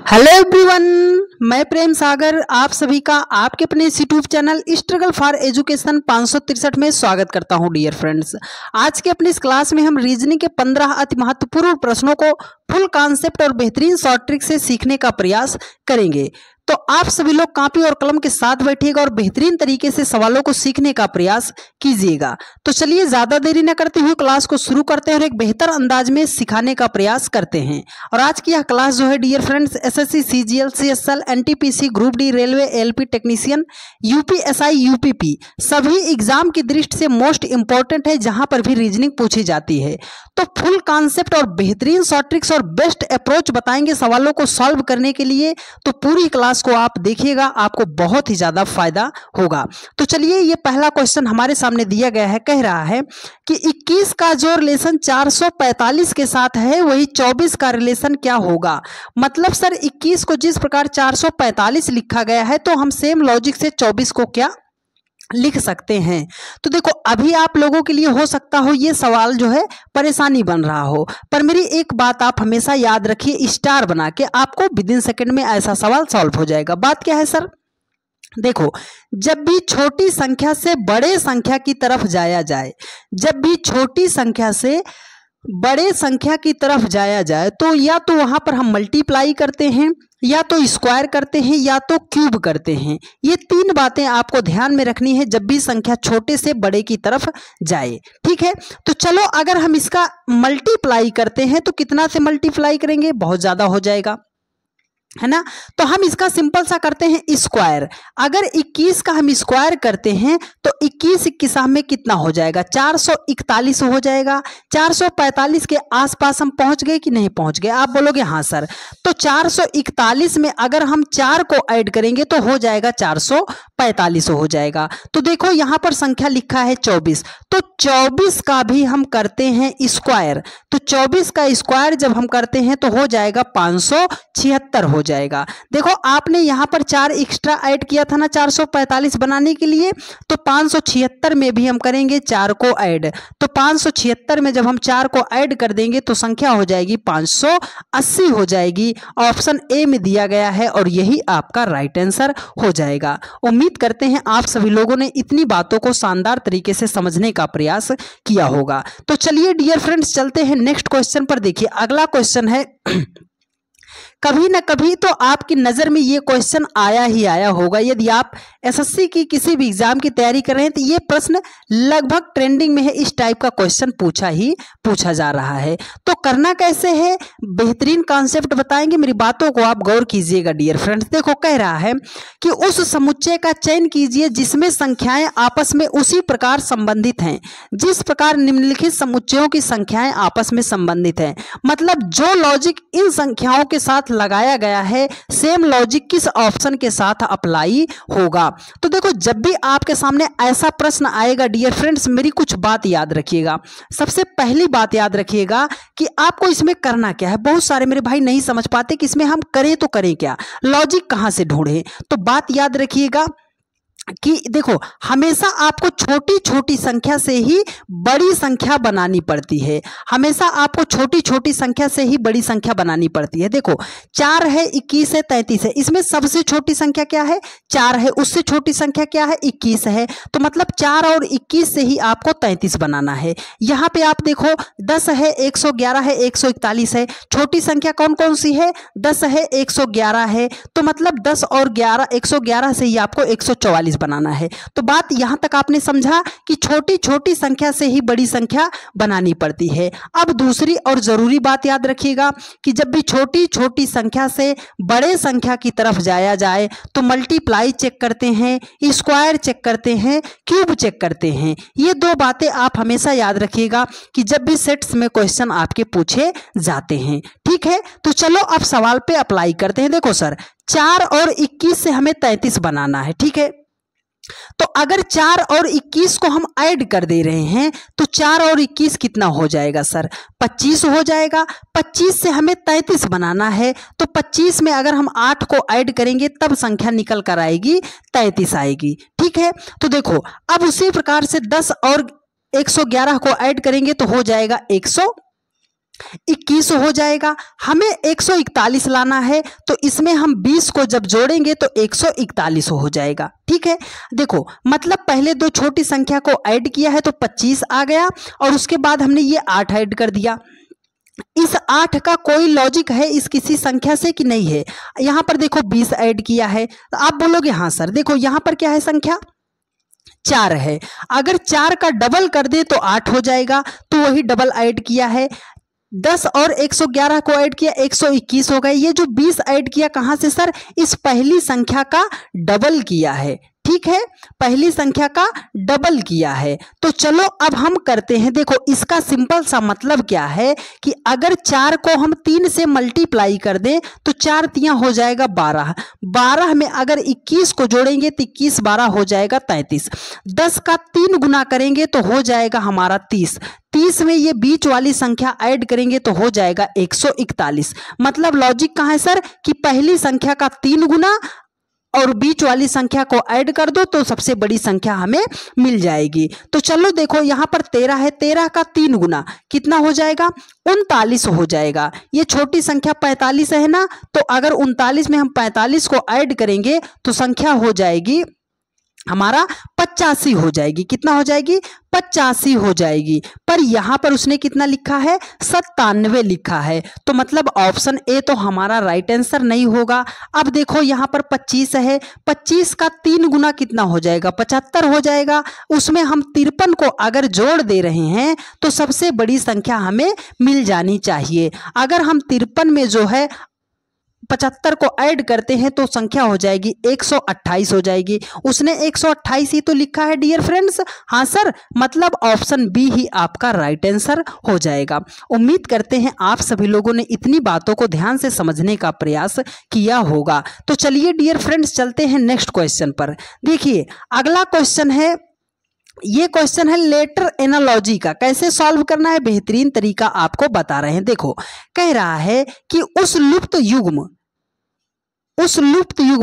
Hello everyone, मैं प्रेम सागर आप सभी का आपके अपने इस YouTube channel struggle for education 563 में स्वागत करता हूं। डियर फ्रेंड्स, आज के अपनी इस क्लास में हम रीजनिंग के 15 अति महत्वपूर्ण प्रश्नों को फुल कॉन्सेप्ट और बेहतरीन शॉर्ट ट्रिक से सीखने का प्रयास करेंगे। तो आप सभी लोग कॉपी और कलम के साथ बैठिएगा और बेहतरीन तरीके से सवालों को सीखने का प्रयास कीजिएगा। तो चलिए ज्यादा देरी न करते हुए क्लास को शुरू करते हैं और एक बेहतर अंदाज में सिखाने का प्रयास करते हैं। और आज की यह क्लास जो है dear friends, SSC, CGL, CSL, NTPC, group D, railway, LP technician, UPSI, UPP सभी एग्जाम की दृष्टि से मोस्ट इंपॉर्टेंट है, जहां पर भी रीजनिंग पूछी जाती है। तो फुल कॉन्सेप्ट और बेहतरीन शॉर्ट ट्रिक्स और बेस्ट अप्रोच बताएंगे सवालों को सॉल्व करने के लिए। तो पूरी क्लास को आप देखिएगा, आपको बहुत ही ज्यादा फायदा होगा। तो चलिए, ये पहला क्वेश्चन हमारे सामने दिया गया है, कह रहा है कि 21 का जो रिलेशन 445 के साथ है वही 24 का रिलेशन क्या होगा। मतलब सर 21 को जिस प्रकार 445 लिखा गया है तो हम सेम लॉजिक से 24 को क्या लिख सकते हैं। तो देखो, अभी आप लोगों के लिए हो सकता हो ये सवाल जो है परेशानी बन रहा हो, पर मेरी एक बात आप हमेशा याद रखिए, स्टार बना के आपको विदिन सेकंड में ऐसा सवाल सॉल्व हो जाएगा। बात क्या है सर? देखो, जब भी छोटी संख्या से बड़े संख्या की तरफ जाया जाए, जब भी छोटी संख्या से बड़े संख्या की तरफ जाया जाए तो या तो वहां पर हम मल्टीप्लाई करते हैं, या तो स्क्वायर करते हैं, या तो क्यूब करते हैं। ये तीन बातें आपको ध्यान में रखनी है जब भी संख्या छोटे से बड़े की तरफ जाए। ठीक है, तो चलो अगर हम इसका मल्टीप्लाई करते हैं तो कितना से मल्टीप्लाई करेंगे? बहुत ज्यादा हो जाएगा, है ना। तो हम इसका सिंपल सा करते हैं स्क्वायर। अगर 21 का हम स्क्वायर करते हैं तो 21 21 में कितना हो जाएगा? 441 हो जाएगा। 445 के आसपास हम पहुंच गए कि नहीं पहुंच गए? आप बोलोगे हाँ सर। तो 441 में अगर हम 4 को ऐड करेंगे तो हो जाएगा 445 हो जाएगा। तो देखो यहाँ पर संख्या लिखा है 24, तो 24 का भी हम करते हैं स्क्वायर। तो 24 का स्क्वायर जब हम करते हैं तो हो जाएगा 576 हो जाएगा। देखो, आपने यहां पर 4 एक्स्ट्रा ऐड किया था ना 445 बनाने के लिए, तो 576 में भी हम करेंगे 4 को ऐड। तो 576 में जब हम 4 को ऐड कर देंगे तो संख्या हो जाएगी 580 हो जाएगी। ऑप्शन ए में दिया गया है और यही आपका राइट आंसर हो जाएगा। उम्मीद करते हैं आप सभी लोगों ने इतनी बातों को शानदार तरीके से समझने का प्रयास किया होगा। तो चलिए डियर फ्रेंड्स, चलते हैं नेक्स्ट क्वेश्चन पर। देखिए, अगला क्वेश्चन है कभी ना कभी तो आपकी नजर में ये क्वेश्चन आया ही आया होगा। यदि आप एसएससी की किसी भी एग्जाम की तैयारी कर रहे हैं तो ये प्रश्न लगभग ट्रेंडिंग में है। इस टाइप का क्वेश्चन पूछा जा रहा है। तो करना कैसे है, बेहतरीन कॉन्सेप्ट बताएंगे, मेरी बातों को आप गौर कीजिएगा डियर फ्रेंड्स। देखो, कह रहा है कि उस समुच्चय का चयन कीजिए जिसमें संख्याएं आपस में उसी प्रकार संबंधित हैं जिस प्रकार निम्नलिखित समुच्चयों की संख्याएं आपस में संबंधित हैं। मतलब जो लॉजिक इन संख्याओं के साथ लगाया गया है, सेम लॉजिक किस ऑप्शन के साथ अप्लाई होगा। तो देखो, जब भी आपके सामने ऐसा प्रश्न आएगा डियर फ्रेंड्स, मेरी कुछ बात याद रखिएगा। सबसे पहली बात याद रखिएगा कि आपको इसमें करना क्या है। बहुत सारे मेरे भाई नहीं समझ पाते कि इसमें हम करें तो करें क्या, लॉजिक कहां से ढूंढें। तो बात याद रखिएगा कि देखो, हमेशा आपको छोटी छोटी संख्या से ही बड़ी संख्या बनानी पड़ती है। हमेशा आपको छोटी छोटी संख्या से ही बड़ी संख्या बनानी पड़ती है। देखो, 4 है, 21 है, 33 है, इसमें सबसे छोटी संख्या क्या है? 4 है। उससे छोटी संख्या क्या है? 21 है। तो मतलब 4 और 21 से ही आपको 33 बनाना है। यहाँ पे आप देखो, 10 है, 111 है, 141 है। छोटी संख्या कौन कौन सी है? 10 है, 111 है। तो मतलब 10 और 11, 111 से ही आपको 144 बनाना है। तो बात यहां तक आपने समझा कि छोटी छोटी संख्या से ही बड़ी संख्या बनानी पड़ती है। अब दूसरी और जरूरी बात याद रखिएगा कि जब भी छोटी छोटी संख्या से बड़े संख्या की तरफ जाया जाए तो मल्टीप्लाई चेक करते हैं, स्क्वायर चेक करते हैं, क्यूब चेक करते हैं। ये दो बातें आप हमेशा याद रखिएगा कि जब भी सेट्स में क्वेश्चन आपके पूछे जाते हैं। ठीक है, तो चलो अब सवाल पे अप्लाई करते हैं। देखो सर, 4 और 21 से हमें 33 बनाना है। ठीक है, तो अगर 4 और 21 को हम ऐड कर दे रहे हैं तो 4 और 21 कितना हो जाएगा सर? 25 हो जाएगा। 25 से हमें 33 बनाना है, तो 25 में अगर हम 8 को ऐड करेंगे तब संख्या निकल कर आएगी 33 आएगी। ठीक है, तो देखो, अब उसी प्रकार से 10 और 111 को ऐड करेंगे तो हो जाएगा 100 21 हो जाएगा। हमें 141 लाना है, तो इसमें हम 20 को जब जोड़ेंगे तो 141 हो जाएगा। ठीक है, देखो मतलब पहले दो छोटी संख्या को ऐड किया है तो 25 आ गया, और उसके बाद हमने ये 8 ऐड कर दिया। इस 8 का कोई लॉजिक है इस किसी संख्या से कि नहीं है? यहाँ पर देखो 20 ऐड किया है, तो आप बोलोगे हाँ सर। देखो यहाँ पर क्या है, संख्या 4 है, अगर 4 का डबल कर दे तो 8 हो जाएगा, तो वही डबल ऐड किया है। 10 और 111 को ऐड किया, 121 हो गए। ये जो 20 ऐड किया कहां से सर? इस पहली संख्या का डबल किया है। ठीक है, पहली संख्या का डबल किया है। तो चलो अब हम करते हैं। देखो इसका सिंपल सा मतलब क्या है कि अगर 4 को हम 3 से मल्टीप्लाई कर दें तो 4 तियां हो जाएगा 12। 12 में अगर 21 को जोड़ेंगे तो 21 12 हो जाएगा 33। 10 का 3 गुना करेंगे तो हो जाएगा हमारा 30। 30 में ये बीच वाली संख्या ऐड करेंगे तो हो जाएगा 141। मतलब लॉजिक कहाँ है सर कि पहली संख्या का 3 गुना और बीच वाली संख्या को ऐड कर दो तो सबसे बड़ी संख्या हमें मिल जाएगी। तो चलो देखो यहाँ पर 13 है, 13 का 3 गुना कितना हो जाएगा? 39 हो जाएगा। ये छोटी संख्या 45 है ना, तो अगर 39 में हम 45 को ऐड करेंगे तो संख्या हो जाएगी हमारा 85 हो जाएगी। कितना हो जाएगी? 85 हो जाएगी। पर यहाँ पर उसने कितना लिखा है? 97 लिखा है। तो मतलब ऑप्शन ए तो हमारा राइट आंसर नहीं होगा। अब देखो यहाँ पर 25 है, 25 का 3 गुना कितना हो जाएगा? 75 हो जाएगा। उसमें हम 53 को अगर जोड़ दे रहे हैं तो सबसे बड़ी संख्या हमें मिल जानी चाहिए। अगर हम 53 में जो है 75 को ऐड करते हैं तो संख्या हो जाएगी 128 हो जाएगी। उसने 128 ही तो लिखा है डियर फ्रेंड्स। हाँ सर, मतलब ऑप्शन बी ही आपका राइट आंसर हो जाएगा। उम्मीद करते हैं आप सभी लोगों ने इतनी बातों को ध्यान से समझने का प्रयास किया होगा। तो चलिए डियर फ्रेंड्स चलते हैं नेक्स्ट क्वेश्चन पर। देखिए अगला क्वेश्चन है, ये क्वेश्चन है लेटर एनालॉजी का। कैसे सॉल्व करना है बेहतरीन तरीका आपको बता रहे हैं। देखो कह रहा है कि उस लुप्त युग्म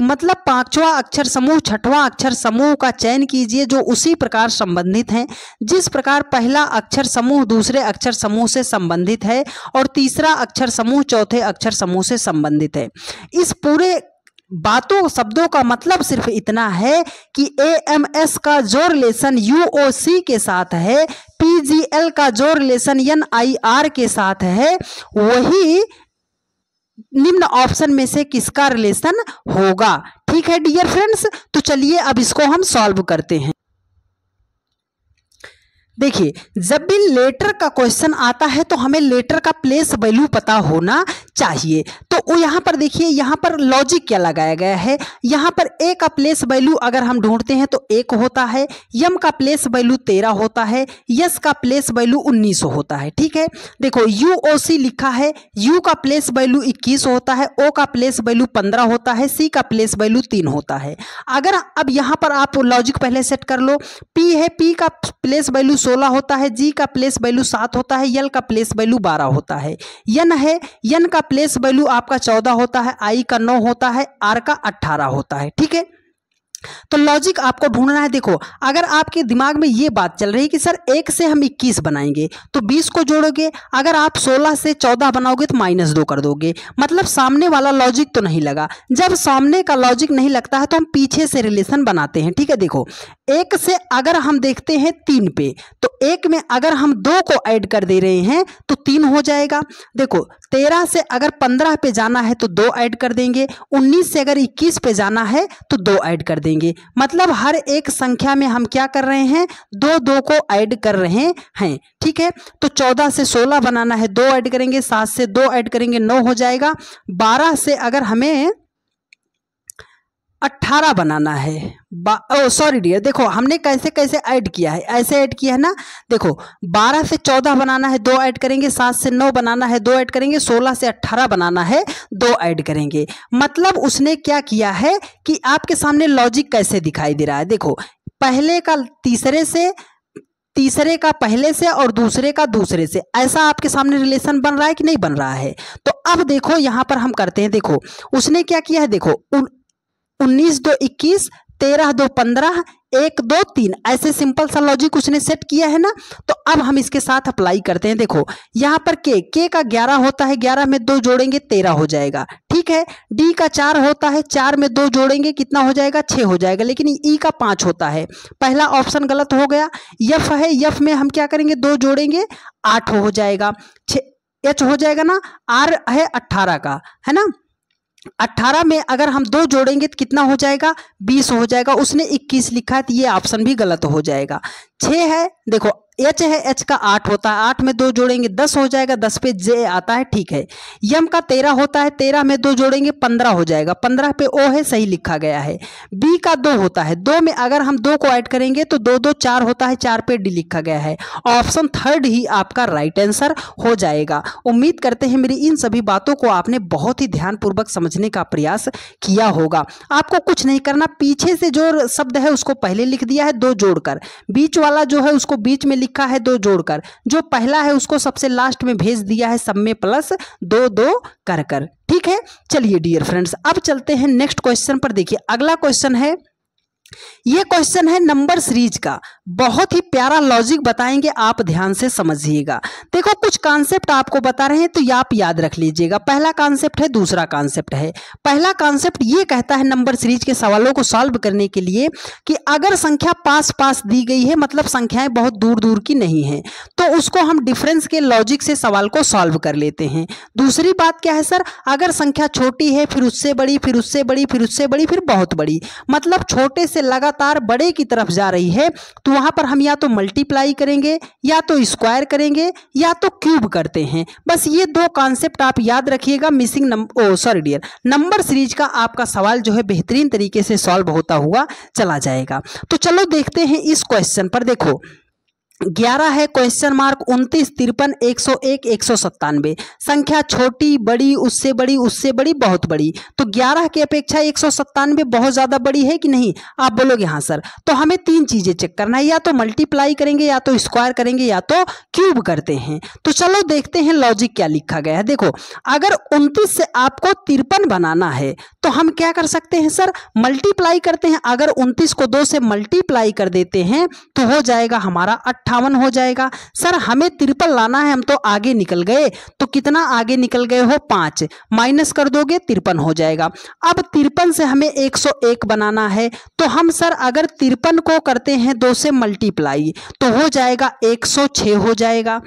मतलब पांचवा अक्षर समूह छठवां अक्षर समूह का चयन कीजिए जो उसी प्रकार संबंधित हैं जिस प्रकार पहला अक्षर समूह दूसरे अक्षर समूह से संबंधित है और तीसरा अक्षर समूह चौथे अक्षर समूह से संबंधित है। इस पूरे बातों शब्दों का मतलब सिर्फ इतना है कि AMS का जो रिलेशन UOC के साथ है, PGL का जो रिलेशन NIR के साथ है, वही निम्न ऑप्शन में से किसका रिलेशन होगा। ठीक है डियर फ्रेंड्स, तो चलिए अब इसको हम सॉल्व करते हैं। देखिए जब भी लेटर का क्वेश्चन आता है तो हमें लेटर का प्लेस वैल्यू पता होना चाहिए। तो यहाँ पर देखिए, यहाँ पर लॉजिक क्या लगाया गया है। यहाँ पर ए का प्लेस वैल्यू अगर हम ढूंढते हैं तो 1 होता है, यम का प्लेस वैल्यू 13 होता है, यस का प्लेस वैल्यू 19 होता है। ठीक है, देखो UOC लिखा है, यू का प्लेस वैल्यू 21 होता है, ओ का प्लेस वैल्यू 15 होता है, सी का प्लेस वैल्यू 3 होता है। अगर अब यहाँ पर आप लॉजिक पहले सेट कर लो। पी है, पी का प्लेस वैल्यू 16 होता है, जी का प्लेस वैल्यू 7 होता है, यल का प्लेस वैल्यू 12 होता है, यन है, यन का प्लेस वैल्यू आपका 14 होता है, आई का 9 होता है, आर का 18 होता है। ठीक है, तो लॉजिक आपको ढूंढना है। देखो अगर आपके दिमाग में ये बात चल रही है कि सर 1 से हम 21 बनाएंगे तो 20 को जोड़ोगे, अगर आप 16 से 14 बनाओगे तो -2 कर दोगे, मतलब सामने वाला लॉजिक तो नहीं लगा। जब सामने का लॉजिक नहीं लगता है तो हम पीछे से रिलेशन बनाते हैं। ठीक है, देखो 1 से अगर हम देखते हैं 3 पे तो 1 में अगर हम 2 को ऐड कर दे रहे हैं तो 3 हो जाएगा। देखो 13 से अगर 15 पे जाना है तो 2 ऐड कर देंगे, 19 से अगर 21 पे जाना है तो 2 ऐड कर देंगे। मतलब हर एक संख्या में हम क्या कर रहे हैं, 2 को ऐड कर रहे हैं। ठीक है, तो 14 से 16 बनाना है, 2 ऐड करेंगे, 7 से 2 ऐड करेंगे, 9 हो जाएगा। 12 से अगर हमें 18 बनाना है, सॉरी डियर, देखो हमने कैसे कैसे ऐड किया है, ऐसे ऐड किया है ना। देखो 12 से 14 बनाना है, 2 ऐड करेंगे, 7 से 9 बनाना है, 2 ऐड करेंगे, 16 से 18 बनाना है, 2 ऐड करेंगे। मतलब उसने क्या किया है कि आपके सामने लॉजिक कैसे दिखाई दे रहा है। देखो पहले का तीसरे से, तीसरे का पहले से और दूसरे का दूसरे से, ऐसा आपके सामने रिलेशन बन रहा है कि नहीं बन रहा है। तो अब देखो यहाँ पर हम करते हैं। देखो उसने क्या किया है, देखो 19 2 21, 13 2 15, 1 2 3, ऐसे सिंपल सा लॉजिक उसने सेट किया है ना। तो अब हम इसके साथ अप्लाई करते हैं। देखो यहाँ पर के का 11 होता है, 11 में 2 जोड़ेंगे 13 हो जाएगा, ठीक है। डी का 4 होता है, 4 में 2 जोड़ेंगे कितना हो जाएगा, 6 हो जाएगा। लेकिन ई का 5 होता है, पहला ऑप्शन गलत हो गया। यफ है, यफ में हम क्या करेंगे, 2 जोड़ेंगे 8 हो जाएगा, एच हो जाएगा ना। आर है 18 का, है ना। 18 में अगर हम 2 जोड़ेंगे तो कितना हो जाएगा, 20 हो जाएगा। उसने 21 लिखा है तो ये ऑप्शन भी गलत हो जाएगा। 6 है, देखो एच है, एच का 8 होता है, 8 में 2 जोड़ेंगे 10 हो जाएगा, 10 पे जे आता है, ठीक है। यम का 13 होता है, 13 में 2 जोड़ेंगे 15 हो जाएगा, 15 पे ओ है, सही लिखा गया है। बी का 2 होता है, 2 में अगर हम 2 को ऐड करेंगे तो 2 2 4 होता है, 4 पे डी लिखा गया है। ऑप्शन थर्ड ही आपका राइट आंसर हो जाएगा। उम्मीद करते हैं मेरी इन सभी बातों को आपने बहुत ही ध्यानपूर्वक समझने का प्रयास किया होगा। आपको कुछ नहीं करना, पीछे से जो शब्द है उसको पहले लिख दिया है 2 जोड़कर, बीच वाला जो है उसको बीच में लिखा है 2 जोड़कर, जो पहला है उसको सबसे लास्ट में भेज दिया है सब में प्लस 2 2 कर कर, ठीक है। चलिए डियर फ्रेंड्स, अब चलते हैं नेक्स्ट क्वेश्चन पर। देखिए अगला क्वेश्चन है, ये क्वेश्चन है नंबर सीरीज का, बहुत ही प्यारा लॉजिक बताएंगे, आप ध्यान से समझिएगा। देखो कुछ कॉन्सेप्ट आपको बता रहे हैं तो ये आप याद रख लीजिएगा। पहला कॉन्सेप्ट है, दूसरा कॉन्सेप्ट है। पहला कॉन्सेप्ट ये कहता है नंबर सीरीज के सवालों को सॉल्व करने के लिए कि अगर संख्या पास पास दी गई है, मतलब संख्याएं बहुत दूर दूर की नहीं है, तो उसको हम डिफरेंस के लॉजिक से सवाल को सॉल्व कर लेते हैं। दूसरी बात क्या है सर, अगर संख्या छोटी है, फिर उससे बड़ी, फिर उससे बड़ी, फिर उससे बड़ी, फिर बहुत बड़ी, मतलब छोटे से लगातार बड़े की तरफ जा रही है, तो वहां पर हम या तो मल्टीप्लाई करेंगे, या तो स्क्वायर करेंगे, या तो क्यूब करते हैं। बस ये 2 कॉन्सेप्ट आप याद रखिएगा। मिसिंग नंबर सीरीज का आपका सवाल जो है बेहतरीन तरीके से सॉल्व होता हुआ चला जाएगा। तो चलो देखते हैं इस क्वेश्चन पर। देखो 11 है, क्वेश्चन मार्क 29 53 101 197, संख्या छोटी बड़ी उससे बड़ी उससे बड़ी बहुत बड़ी, तो 11 की अपेक्षा 197 बहुत ज्यादा बड़ी है कि नहीं, आप बोलोगे हाँ सर। तो हमें 3 चीजें चेक करना है, या तो मल्टीप्लाई करेंगे, या तो स्क्वायर करेंगे, या तो क्यूब करते हैं। तो चलो देखते हैं लॉजिक क्या लिखा गया है। देखो अगर 29 से आपको 53 बनाना है तो हम क्या कर सकते हैं सर, मल्टीप्लाई करते हैं। अगर 29 को 2 से मल्टीप्लाई कर देते हैं तो हो जाएगा हमारा 58 हो जाएगा। सर हमें 53 लाना है, हम तो आगे निकल गए, तो कितना आगे निकल गए हो, 5 माइनस कर दोगे 53 हो जाएगा। अब 53 से हमें 101 बनाना है, तो हम सर अगर 53 को करते हैं 2 से मल्टीप्लाई तो हो जाएगा 106 हो जाएगा।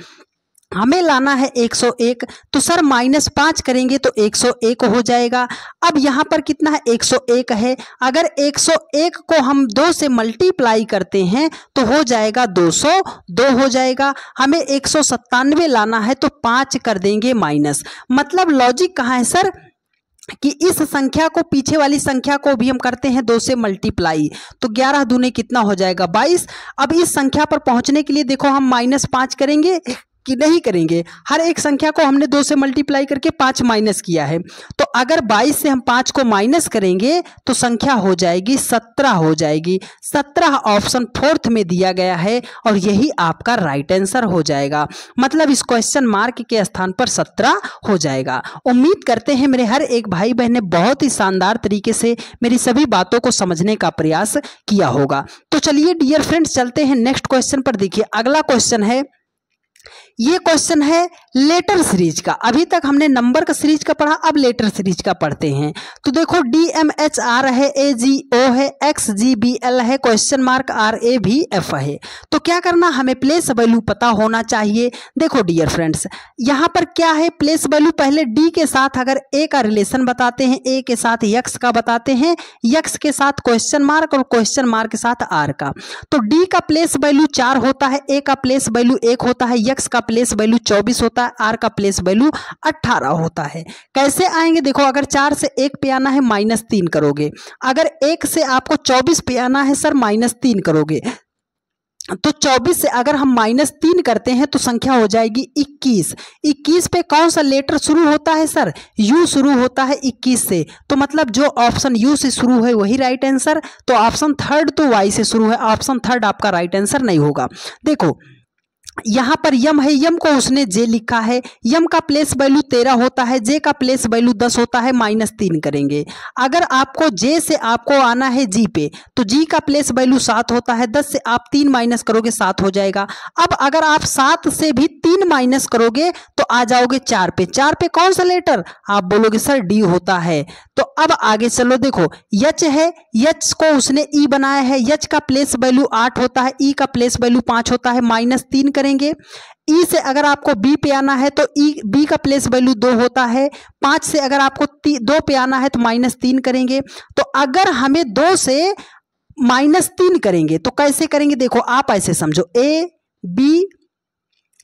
हमें लाना है 101, तो सर -5 करेंगे तो 101 हो जाएगा। अब यहाँ पर कितना है, 101 है। अगर 101 को हम 2 से मल्टीप्लाई करते हैं तो हो जाएगा 202 हो जाएगा। हमें 197 लाना है तो 5 कर देंगे माइनस। मतलब लॉजिक कहाँ है सर, कि इस संख्या को, पीछे वाली संख्या को भी हम करते हैं 2 से मल्टीप्लाई, तो 11 दूने कितना हो जाएगा, 22। अब इस संख्या पर पहुंचने के लिए देखो हम -5 करेंगे कि नहीं करेंगे, हर एक संख्या को हमने 2 से मल्टीप्लाई करके 5 माइनस किया है, तो अगर 22 से हम 5 को माइनस करेंगे तो संख्या हो जाएगी 17 हो जाएगी। 17 ऑप्शन 4th में दिया गया है और यही आपका राइट आंसर हो जाएगा। मतलब इस क्वेश्चन मार्क के स्थान पर 17 हो जाएगा। उम्मीद करते हैं मेरे हर एक भाई बहन ने बहुत ही शानदार तरीके से मेरी सभी बातों को समझने का प्रयास किया होगा। तो चलिए डियर फ्रेंड्स चलते हैं नेक्स्ट क्वेश्चन पर। देखिए अगला क्वेश्चन है, ये क्वेश्चन है लेटर सीरीज का। अभी तक हमने नंबर का सीरीज का पढ़ा, अब लेटर सीरीज का पढ़ते हैं। तो देखो DMHR है, AGO है, XGBL है, क्वेश्चन मार्क RAVF है। तो क्या करना, हमें प्लेस वैल्यू पता होना चाहिए। देखो डियर फ्रेंड्स यहाँ पर क्या है, प्लेस वैल्यू पहले D के साथ अगर A का रिलेशन बताते हैं, A के साथ X का बताते हैं, X के साथ क्वेश्चन मार्क और क्वेश्चन मार्क के साथ R का। तो D का प्लेस वैल्यू 4 होता है, A का प्लेस वैल्यू 1 होता है, X का प्लेस वैल्यू 24 होता है, R का प्लेस वैल्यू 18 होता है। कैसे आएंगे, देखो अगर 4 से 1 पे आना है -3 करोगे, अगर 1 से आपको 24 पे आना है सर -3 करोगे, तो 24 से अगर हम -3 करते हैं तो संख्या हो जाएगी 21। 21 पे कौन सा लेटर शुरू होता है सर, U शुरू होता है 21 से, तो मतलब जो ऑप्शन U से शुरू है वही राइट आंसर। तो ऑप्शन 3rd तो Y से शुरू है, ऑप्शन 3rd आपका राइट आंसर नहीं होगा। देखो यहाँ पर यम है, यम को उसने जे लिखा है, यम का प्लेस वैल्यू 13 होता है, जे का प्लेस वैल्यू 10 होता है, -3 करेंगे। अगर आपको जे से आपको आना है जी पे, तो जी का प्लेस वैल्यू 7 होता है, 10 से आप 3 माइनस करोगे 7 हो जाएगा। अब अगर आप 7 से भी 3 माइनस करोगे तो आ जाओगे 4 पे। 4 पे कौन सा लेटर? आप बोलोगे सर डी होता है। तो अब आगे चलो, देखो यच है, यच को उसने ई बनाया है, यच का प्लेस वैल्यू 8 होता है, ई का प्लेस वैल्यू 5 होता है, -3 करेंगे। ई से अगर आपको बी पे आना है तो ई बी का प्लेस वैल्यू 2 होता है, 5 से अगर आपको 2 पे आना है तो -3 करेंगे। तो अगर हमें 2 से -3 करेंगे तो कैसे करेंगे? देखो आप ऐसे समझो, ए बी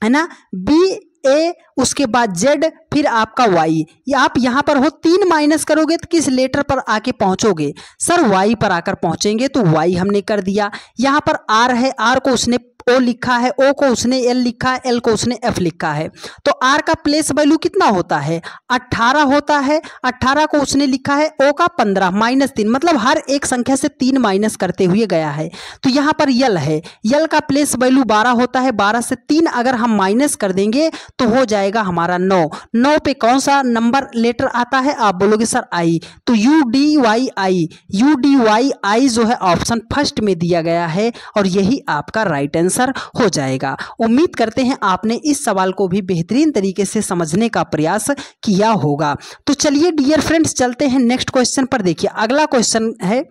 है ना, बी ए, उसके बाद जेड, फिर आपका वाई। या आप यहां पर हो 3 माइनस करोगे तो किस लेटर पर आके पहुंचोगे? सर वाई पर आकर पहुंचेंगे। तो वाई हमने कर दिया। यहां पर आर है, आर को उसने ओ लिखा है, ओ को उसने एल लिखा है, एल को उसने एफ लिखा है। तो आर का प्लेस वैल्यू कितना होता है? 18 होता है। 18 को उसने लिखा है, ओ का 15, -3, मतलब हर एक संख्या से 3 माइनस करते हुए गया है। तो यहाँ पर यल है, यल का प्लेस वैल्यू 12 होता है, 12 से 3 अगर हम माइनस कर देंगे तो हो जाएगा हमारा 9। 9 पे कौन सा नंबर लेटर आता है? आप बोलोगे सर आई। तो यू डी वाई आई, यू डी वाई आई जो है ऑप्शन फर्स्ट में दिया गया है और यही आपका राइट आंसर हो जाएगा। उम्मीद करते हैं आपने इस सवाल को भी बेहतरीन तरीके से समझने का प्रयास किया होगा। तो चलिए डियर फ्रेंड्स, चलते हैं नेक्स्ट क्वेश्चन पर। देखिए अगला क्वेश्चन है,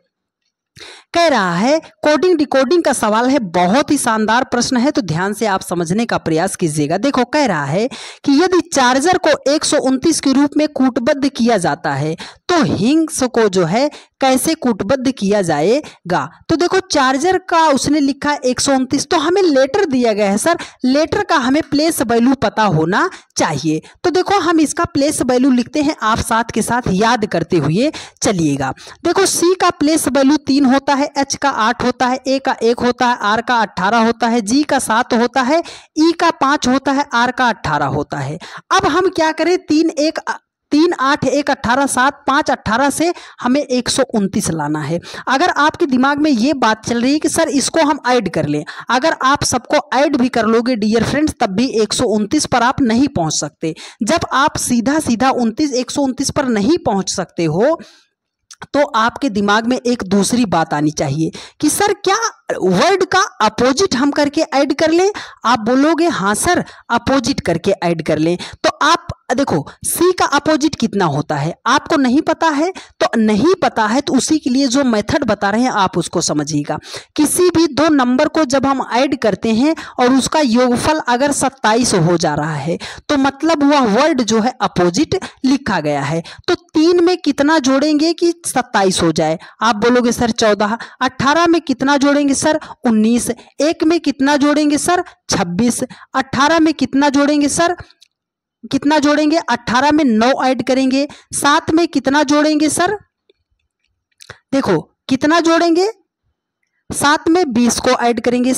कह रहा है कोडिंग डिकोडिंग का सवाल है, बहुत ही शानदार प्रश्न है, तो ध्यान से आप समझने का प्रयास कीजिएगा। देखो कह रहा है कि यदि चार्जर को 129 के रूप में कूटबद्ध किया जाता है तो हिंग्स को जो है कैसे कूटबद्ध किया जाएगा? तो देखो चार्जर का उसने लिखा 129, तो हमें लेटर दिया गया है। सर लेटर का हमें प्लेस वैल्यू पता होना चाहिए। तो देखो हम इसका प्लेस वैल्यू लिखते हैं, आप साथ के साथ याद करते हुए चलिएगा। देखो सी का प्लेस वैल्यू 3 होता है, एच का 8 होता है, ए का 1 होता है, आर का 18 होता है, जी का 7 होता है, ई का 5 होता है, आर का 18 होता है। अब हम क्या करें, 3 8 1 18 7 5 18 से हमें 129 लाना है। अगर आपके दिमाग में ये बात चल रही है कि सर इसको हम ऐड कर लें, अगर आप सबको ऐड भी कर लोगे डियर फ्रेंड्स तब भी 129 पर आप नहीं पहुंच सकते। जब आप सीधा 129 पर नहीं पहुंच सकते हो तो आपके दिमाग में एक दूसरी बात आनी चाहिए कि सर क्या वर्ड का अपोजिट हम करके ऐड कर लें? आप बोलोगे हाँ सर अपोजिट करके ऐड कर लें। तो आप देखो सी का अपोजिट कितना होता है आपको नहीं पता है, तो नहीं पता है तो उसी के लिए जो मेथड बता रहे हैं आप उसको समझिएगा। किसी भी दो नंबर को जब हम ऐड करते हैं और उसका योगफल अगर 27 हो जा रहा है तो मतलब वह वर्ड जो है अपोजिट लिखा गया है। तो 3 में कितना जोड़ेंगे कि 27 हो जाए? आप बोलोगे सर 14। 18 में कितना जोड़ेंगे सर? 19। 1 में कितना जोड़ेंगे सर? 26। 18 में कितना जोड़ेंगे सर? कितना जोड़ेंगे? 18 में 9 ऐड करेंगे। 7 में कितना जोड़ेंगे सर? देखो कितना जोड़ेंगे? 7 में 20 को ऐड करेंगे।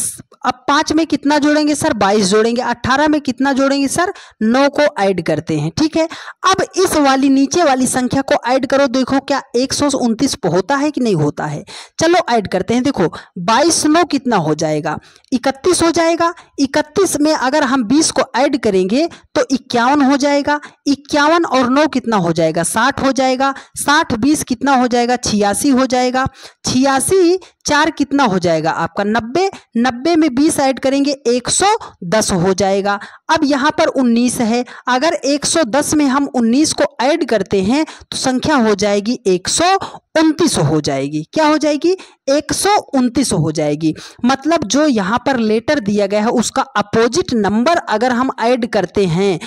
अब 5 में कितना जोड़ेंगे सर? 22 जोड़ेंगे। 18 में कितना जोड़ेंगे सर? 9 को ऐड करते हैं। ठीक है, अब इस वाली नीचे वाली संख्या को ऐड करो, देखो क्या 129 होता है कि नहीं होता है? चलो ऐड करते हैं। देखो 22 9 कितना हो जाएगा? 31 हो जाएगा। 31 में अगर हम 20 को ऐड करेंगे तो 51 हो जाएगा। 51 और 9 कितना हो जाएगा? 60 हो जाएगा। 60 20 कितना हो जाएगा? 86 हो जाएगा। 86 4 कितना हो जाएगा आपका? 90। 90 में 20 ऐड करेंगे 110 हो जाएगा। अब यहाँ पर 19 है, अगर 110 में हम 19 को ऐड करते हैं तो संख्या हो जाएगी 129 हो जाएगी। क्या हो जाएगी? 129 हो जाएगी। मतलब जो यहाँ पर लेटर दिया गया है उसका अपोजिट नंबर अगर हम ऐड करते हैं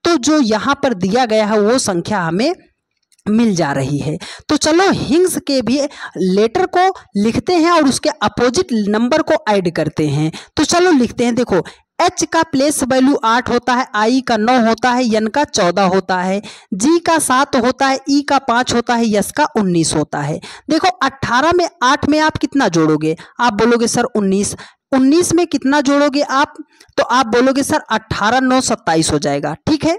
तो जो यहाँ पर दिया गया है वो संख्या हमें मिल जा रही है। तो चलो हिंग्स के भी लेटर को लिखते हैं और उसके अपोजिट नंबर को ऐड करते हैं। तो चलो लिखते हैं। देखो H का प्लेस वैल्यू 8 होता है, I का 9 होता है, N का 14 होता है, G का 7 होता है, E का 5 होता है, S का 19 होता है। देखो 18 में 8 में आप कितना जोड़ोगे? आप बोलोगे सर 19। 19 में कितना जोड़ोगे आप? तो आप बोलोगे सर 18 9 27 हो जाएगा। ठीक है,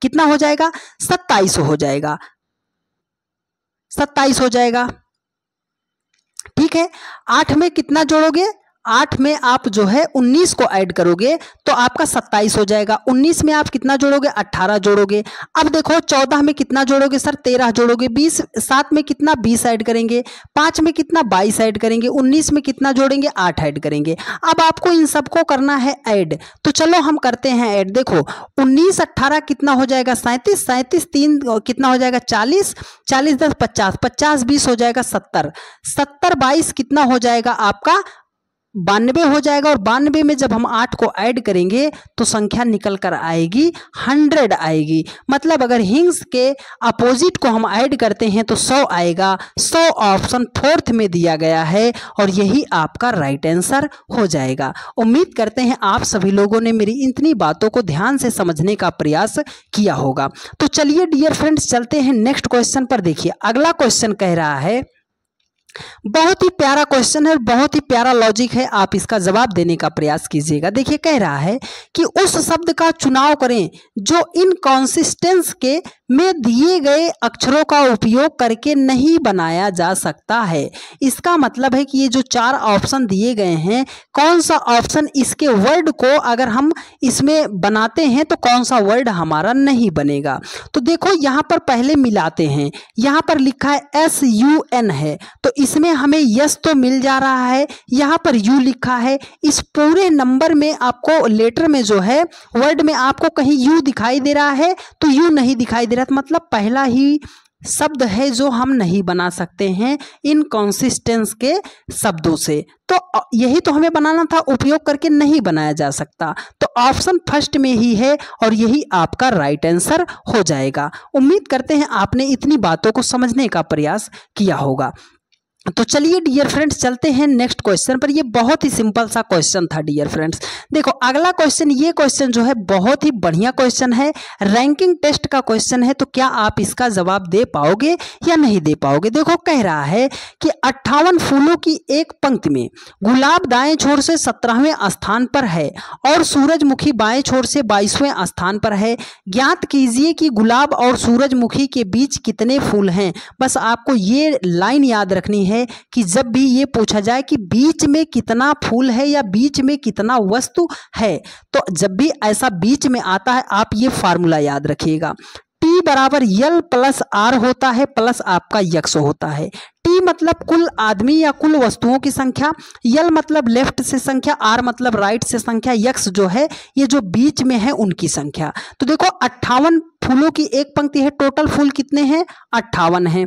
कितना हो जाएगा? 27 हो जाएगा। 27 हो जाएगा। ठीक है, 8 में कितना जोड़ोगे? 8 में आप जो है 19 को ऐड करोगे तो आपका 27 हो जाएगा। 19 में आप कितना जोड़ोगे? 18 जोड़ोगे। अब देखो 14 में कितना जोड़ोगे सर? 13 जोड़ोगे। 20 7 में कितना? 20 ऐड करेंगे। 5 में कितना? 22 ऐड करेंगे। 19 में कितना जोड़ेंगे? 8 ऐड करेंगे। अब आपको इन सबको करना है ऐड, तो चलो हम करते हैं ऐड। देखो 19 18 कितना हो जाएगा? 37। 37 3 कितना हो जाएगा? 40। 40 10 50। 50 20 हो जाएगा 70। 70 22 कितना हो जाएगा आपका? 92 हो जाएगा। और 92 में जब हम 8 को ऐड करेंगे तो संख्या निकल कर आएगी 100 आएगी। मतलब अगर हिंग्स के अपोजिट को हम ऐड करते हैं तो 100 आएगा। 100 ऑप्शन 4th में दिया गया है और यही आपका राइट आंसर हो जाएगा। उम्मीद करते हैं आप सभी लोगों ने मेरी इतनी बातों को ध्यान से समझने का प्रयास किया होगा। तो चलिए डियर फ्रेंड्स चलते हैं नेक्स्ट क्वेश्चन पर। देखिए अगला क्वेश्चन कह रहा है, बहुत ही प्यारा क्वेश्चन है, बहुत ही प्यारा लॉजिक है, आप इसका जवाब देने का प्रयास कीजिएगा। देखिए कह रहा है कि उस शब्द का चुनाव करें जो इनकॉन्सिस्टेंस के में दिए गए अक्षरों का उपयोग करके नहीं बनाया जा सकता है। इसका मतलब है कि ये जो 4 ऑप्शन दिए गए हैं, कौन सा ऑप्शन इसके वर्ड को अगर हम इसमें बनाते हैं तो कौन सा वर्ड हमारा नहीं बनेगा। तो देखो यहाँ पर पहले मिलाते हैं। यहाँ पर लिखा है SUN है, तो इसमें हमें यस तो मिल जा रहा है। यहाँ पर यू लिखा है। इस पूरे नंबर में आपको लेटर में जो है वर्ड में आपको कहीं यू दिखाई दे रहा है तो यू नहीं दिखाई दे रहा, मतलब पहला ही शब्द है जो हम नहीं बना सकते हैं इनकॉन्सिस्टेंस के शब्दों से। तो यही तो हमें बनाना था, उपयोग करके नहीं बनाया जा सकता। तो ऑप्शन फर्स्ट में ही है और यही आपका राइट आंसर हो जाएगा। उम्मीद करते हैं आपने इतनी बातों को समझने का प्रयास किया होगा। तो चलिए डियर फ्रेंड्स चलते हैं नेक्स्ट क्वेश्चन पर। ये बहुत ही सिंपल सा क्वेश्चन था डियर फ्रेंड्स। देखो अगला क्वेश्चन, ये क्वेश्चन जो है बहुत ही बढ़िया क्वेश्चन है, रैंकिंग टेस्ट का क्वेश्चन है। तो क्या आप इसका जवाब दे पाओगे या नहीं दे पाओगे? देखो कह रहा है कि 58 फूलों की एक पंक्ति में गुलाब दाएं छोर से 17वें स्थान पर है और सूरजमुखी बाएं छोर से 22वें स्थान पर है। ज्ञात कीजिए कि गुलाब और सूरजमुखी के बीच कितने फूल हैं। बस आपको ये लाइन याद रखनी है कि जब भी ये पूछा जाए कि बीच में कितना फूल है या बीच में कितना वस्तु है, तो जब भी ऐसा बीच में आता है आप ये फार्मूला याद रखिएगा। T बराबर L प्लस R होता है प्लस आपका यक्स होता है। T मतलब कुल आदमी या कुल वस्तुओं की संख्या, L मतलब लेफ्ट से संख्या, R मतलब राइट से संख्या, यक्स जो है ये जो बीच में है उनकी संख्या। तो देखो 58 फूलों की एक पंक्ति है, टोटल फूल कितने हैं? 58 हैं।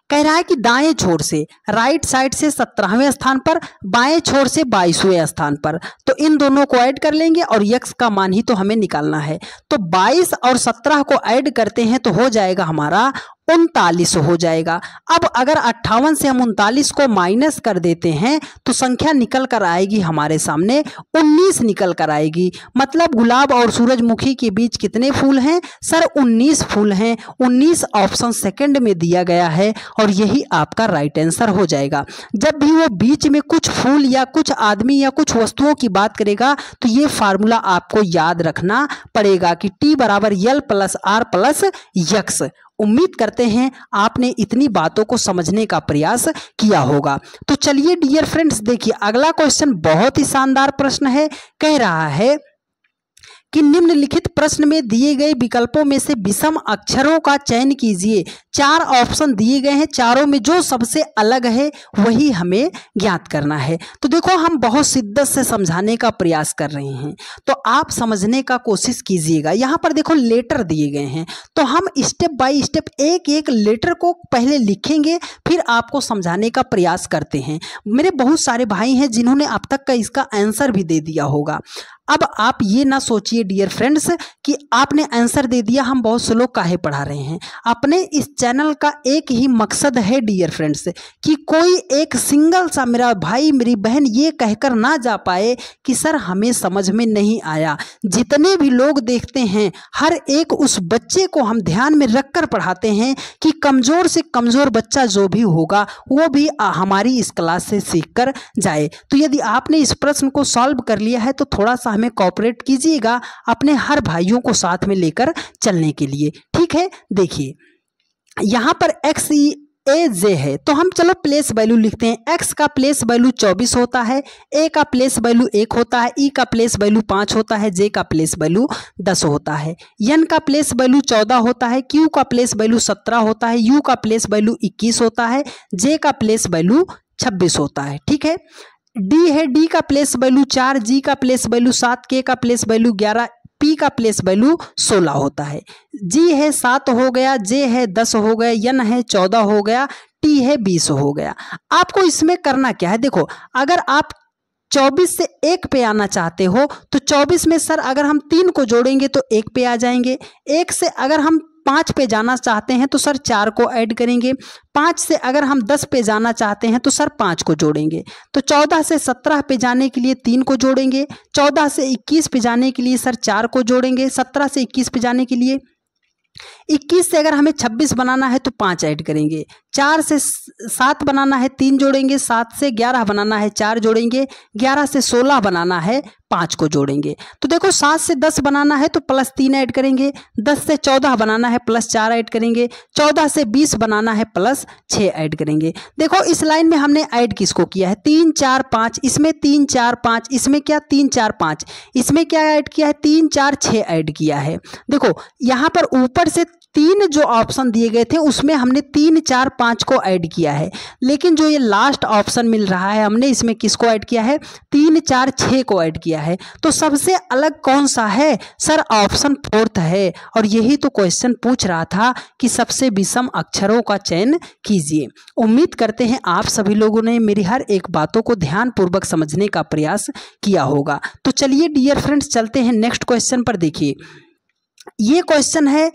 कह रहा है कि दाएं छोर से राइट साइड से 17वें स्थान पर, बाएं छोर से 22वें स्थान पर, तो इन दोनों को ऐड कर लेंगे और यक्स का मान ही तो हमें निकालना है। तो 22 और 17 को ऐड करते हैं तो हो जाएगा हमारा 39 हो जाएगा। अब अगर 58 से हम 39 को माइनस कर देते हैं तो संख्या निकल कर आएगी हमारे सामने 19 निकल कर आएगी। मतलब गुलाब और सूरजमुखी के बीच कितने फूल हैं सर? 19 फूल हैं। 19 ऑप्शन सेकंड में दिया गया है और यही आपका राइट आंसर हो जाएगा। जब भी वो बीच में कुछ फूल या कुछ आदमी या कुछ वस्तुओं की बात करेगा तो ये फार्मूला आपको याद रखना पड़ेगा कि T बराबर L plus R plus x. उम्मीद करते हैं आपने इतनी बातों को समझने का प्रयास किया होगा। तो चलिए डियर फ्रेंड्स देखिए अगला क्वेश्चन बहुत ही शानदार प्रश्न है। कह रहा है कि निम्नलिखित प्रश्न में दिए गए विकल्पों में से विषम अक्षरों का चयन कीजिए। 4 ऑप्शन दिए गए हैं, चारों में जो सबसे अलग है वही हमें ज्ञात करना है। तो देखो हम बहुत शिद्दत से समझाने का प्रयास कर रहे हैं तो आप समझने का कोशिश कीजिएगा। यहाँ पर देखो लेटर दिए गए हैं तो हम स्टेप बाय स्टेप एक एक लेटर को पहले लिखेंगे फिर आपको समझाने का प्रयास करते हैं। मेरे बहुत सारे भाई हैं जिन्होंने अब तक का इसका आंसर भी दे दिया होगा। अब आप ये ना सोचिए डियर फ्रेंड्स कि आपने आंसर दे दिया, हम बहुत स्लो काहे पढ़ा रहे हैं। अपने इस चैनल का एक ही मकसद है डियर फ्रेंड्स कि कोई एक सिंगल सा मेरा भाई मेरी बहन ये कहकर ना जा पाए कि सर हमें समझ में नहीं आया। जितने भी लोग देखते हैं हर एक उस बच्चे को हम ध्यान में रखकर पढ़ाते हैं कि कमज़ोर से कमज़ोर बच्चा जो भी होगा वो भी हमारी इस क्लास से सीख कर जाए। तो यदि आपने इस प्रश्न को सॉल्व कर लिया है तो थोड़ा सा हमें कोऑपरेट कीजिएगा अपने हर भाइयों को साथ में लेकर चलने के लिए, ठीक है। देखिए यहाँ पर ए जे है, तो हम चलो प्लेस वैल्यू लिखते हैं। एक्स का प्लेस वैल्यू 24 होता है, ए का प्लेस वैल्यू 1 होता है, ई का प्लेस वैल्यू 5 होता है, जे का प्लेस वैल्यू 10 होता है, एन का प्लेस वैल्यू 14 होता है, क्यू का प्लेस वैल्यू 17 होता है, यू का प्लेस वैल्यू 21 होता है, जे का प्लेस वैल्यू 26 होता है। ठीक है, डी है, डी का प्लेस वैल्यू 4, जी का प्लेस वैल्यू 7, के का प्लेस वैल्यू 11, पी का प्लेस वैल्यू 16 होता है। जी है 7 हो गया, जे है 10 हो गया, एन है 14 हो गया, टी है 20 हो गया। आपको इसमें करना क्या है, देखो अगर आप 24 से 1 पे आना चाहते हो तो 24 में सर अगर हम 3 को जोड़ेंगे तो 1 पे आ जाएंगे। 1 से अगर हम 5 पे जाना चाहते हैं तो सर 4 को ऐड करेंगे। 5 से अगर हम 10 पे जाना चाहते हैं तो सर 5 को जोड़ेंगे। तो 14 से 17 पे जाने के लिए 3 को जोड़ेंगे, 14 से 21 पे जाने के लिए सर 4 को जोड़ेंगे, 17 से 21 पे जाने के लिए 21 से अगर हमें 26 बनाना है तो 5 ऐड करेंगे, 4 से 7 बनाना है 3 जोड़ेंगे, 7 से 11 बनाना है 4 जोड़ेंगे, 11 से 16 बनाना है 5 को जोड़ेंगे। तो देखो 7 से 10 बनाना है तो प्लस 3 ऐड करेंगे, 10 से 14 बनाना है प्लस 4 ऐड करेंगे, 14 से 20 बनाना है प्लस 6 ऐड करेंगे। देखो इस लाइन में हमने ऐड किसको किया है, 3 4 5, इसमें 3 4 5, इसमें क्या 3 4 5, इसमें क्या ऐड किया है 3 4 6 ऐड किया है। देखो यहाँ पर ऊपर से 3 जो ऑप्शन दिए गए थे उसमें हमने 3 4 5 को ऐड किया है, लेकिन जो ये लास्ट ऑप्शन मिल रहा है हमने इसमें किसको ऐड किया है 3 4 6 को ऐड किया है। तो सबसे अलग कौन सा है सर, ऑप्शन 4 है। और यही तो क्वेश्चन पूछ रहा था कि सबसे विषम अक्षरों का चयन कीजिए। उम्मीद करते हैं आप सभी लोगों ने मेरी हर एक बातों को ध्यानपूर्वक समझने का प्रयास किया होगा। तो चलिए डियर फ्रेंड्स चलते हैं नेक्स्ट क्वेश्चन पर। देखिए ये क्वेश्चन है,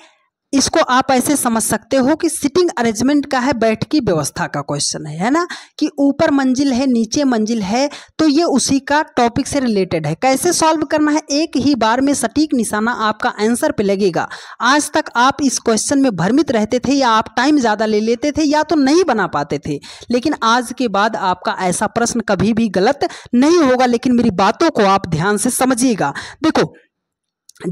इसको आप ऐसे समझ सकते हो कि सिटिंग अरेंजमेंट का है, बैठकी व्यवस्था का क्वेश्चन है ना, कि ऊपर मंजिल है नीचे मंजिल है, तो ये उसी का टॉपिक से रिलेटेड है। कैसे सॉल्व करना है, एक ही बार में सटीक निशाना आपका आंसर पे लगेगा। आज तक आप इस क्वेश्चन में भ्रमित रहते थे या आप टाइम ज़्यादा ले लेते थे या तो नहीं बना पाते थे, लेकिन आज के बाद आपका ऐसा प्रश्न कभी भी गलत नहीं होगा। लेकिन मेरी बातों को आप ध्यान से समझिएगा। देखो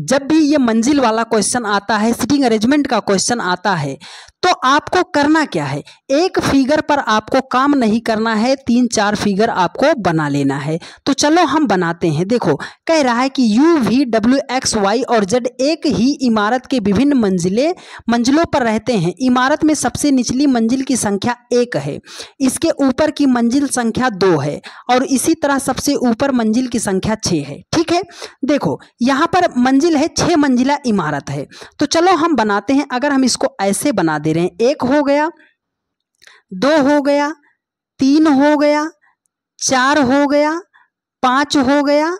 जब भी ये मंजिल वाला क्वेश्चन आता है, सिटिंग अरेंजमेंट का क्वेश्चन आता है, तो आपको करना क्या है, एक फिगर पर आपको काम नहीं करना है, 3 4 फिगर आपको बना लेना है। तो चलो हम बनाते हैं। देखो कह रहा है कि U V W X Y और जेड एक ही इमारत के विभिन्न मंजिलों पर रहते हैं। इमारत में सबसे निचली मंजिल की संख्या 1 है, इसके ऊपर की मंजिल संख्या 2 है और इसी तरह सबसे ऊपर मंजिल की संख्या 6 है। ठीक है, देखो यहाँ पर मंजिल है, 6 मंजिला इमारत है। तो चलो हम बनाते हैं। अगर हम इसको ऐसे बना दे रहे हैं, 1 हो गया, 2 हो गया, 3 हो गया, 4 हो गया, 5 हो गया,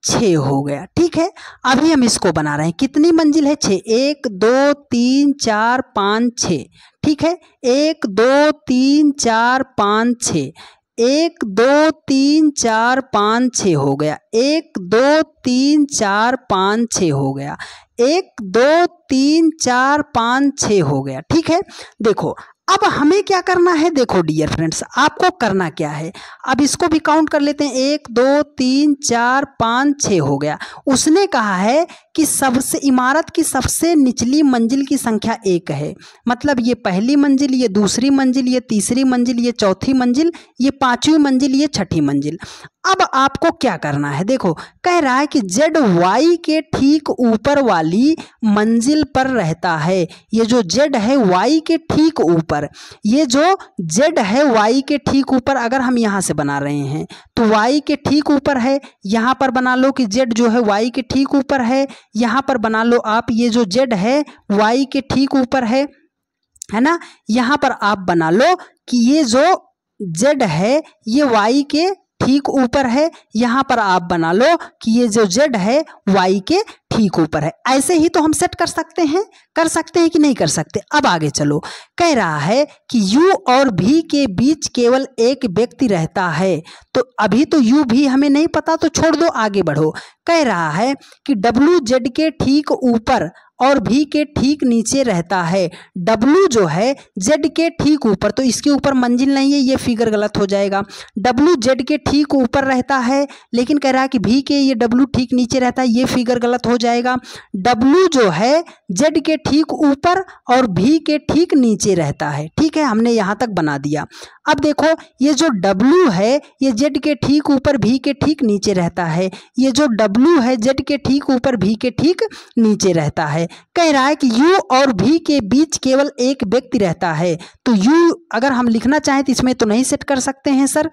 6 हो गया। ठीक है, अभी हम इसको बना रहे हैं। कितनी मंजिल है, 6, 1 2 3 4 5 6। ठीक है, 1 2 3 4 5 6, 1 2 3 4 5 6 हो गया, 1 2 3 4 5 6 हो गया, 1 2 3 4 5 6 हो गया। ठीक है, देखो अब हमें क्या करना है, देखो डियर फ्रेंड्स आपको करना क्या है, अब इसको भी काउंट कर लेते हैं। 1 2 3 4 5 6 हो गया। उसने कहा है कि सबसे इमारत की सबसे निचली मंजिल की संख्या 1 है, मतलब ये पहली मंजिल, ये दूसरी मंजिल, ये तीसरी मंजिल, ये चौथी मंजिल, ये 5वीं मंजिल, ये 6ठी मंजिल। अब आपको क्या करना है, देखो कह रहा है कि जेड वाई के ठीक ऊपर वाली मंजिल पर रहता है। ये जो जेड है वाई के ठीक ऊपर, ये जो जेड है वाई के ठीक ऊपर, अगर हम यहाँ से बना रहे हैं तो वाई के ठीक ऊपर है। यहाँ पर बना लो कि जेड जो है वाई के ठीक ऊपर है, यहाँ पर बना लो आप ये जो जेड है वाई के ठीक ऊपर है ना। यहाँ पर आप बना लो कि ये जो जेड है ये वाई के ठीक ऊपर है, यहाँ पर आप बना लो कि ये जो जेड है वाई के ठीक ऊपर है। ऐसे ही तो हम सेट कर सकते हैं कि नहीं कर सकते। अब आगे चलो, कह रहा है कि यू और भी के बीच केवल एक व्यक्ति रहता है। तो अभी तो यू भी हमें नहीं पता, तो छोड़ दो, आगे बढ़ो। कह रहा है कि डब्ल्यू जेड के ठीक ऊपर और भी के ठीक नीचे रहता है। डब्ल्यू जो है जेड के ठीक ऊपर, तो इसके ऊपर मंजिल नहीं है, ये फिगर गलत हो जाएगा। डब्ल्यू जेड के ठीक ऊपर रहता है, लेकिन कह रहा है कि भी के ये डब्ल्यू ठीक नीचे रहता है, ये फिगर गलत हो जाएगा, W जो है Z के ठीक ऊपर और V के ठीक नीचे रहता है। ठीक है, हमने यहाँ तक बना दिया। अब देखो ये जो W है ये Z के ठीक ऊपर V के ठीक नीचे रहता है, ये जो W है Z के ठीक ऊपर V के ठीक नीचे रहता है। कह रहा है कि U और V के बीच केवल एक व्यक्ति रहता है। तो U अगर हम लिखना चाहें तो इसमें तो नहीं सेट कर सकते हैं सर।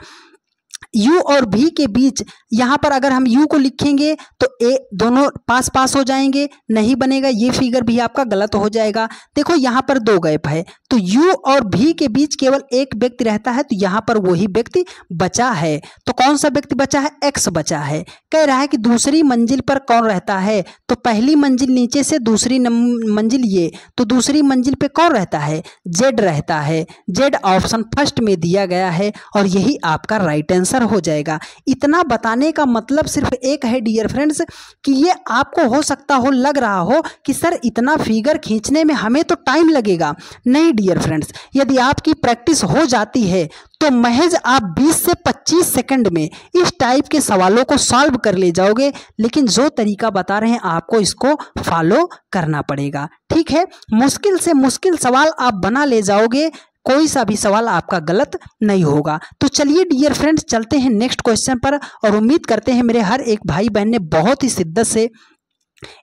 U और V के बीच यहाँ पर अगर हम U को लिखेंगे तो A दोनों पास पास हो जाएंगे, नहीं बनेगा, ये फिगर भी आपका गलत हो जाएगा। देखो यहाँ पर दो गैप है, तो U और V के बीच केवल एक व्यक्ति रहता है, तो यहाँ पर वही व्यक्ति बचा है। तो कौन सा व्यक्ति बचा है? X बचा है। कह रहा है कि दूसरी मंजिल पर कौन रहता है? तो पहली मंजिल नीचे से दूसरी मंजिल ये, तो दूसरी मंजिल पे कौन रहता है? Z रहता है। Z ऑप्शन फर्स्ट में दिया गया है और यही आपका राइट आंसर हो जाएगा। इतना बताने का मतलब सिर्फ एक है डियर फ्रेंड्स कि ये आपको हो सकता हो लग रहा हो कि सर इतना फिगर खींचने में हमें तो टाइम लगेगा। नहीं डियर फ्रेंड्स, यदि आपकी प्रैक्टिस हो जाती है तो महज आप 20 से 25 सेकंड में इस टाइप के सवालों को सॉल्व कर ले जाओगे। लेकिन जो तरीका बता रहे हैं आपको इसको फॉलो करना पड़ेगा। ठीक है, मुश्किल से मुश्किल सवाल आप बना ले जाओगे, कोई सा भी सवाल आपका गलत नहीं होगा। तो चलिए डियर फ्रेंड्स चलते हैं नेक्स्ट क्वेश्चन पर और उम्मीद करते हैं मेरे हर एक भाई बहन ने बहुत ही शिद्दत से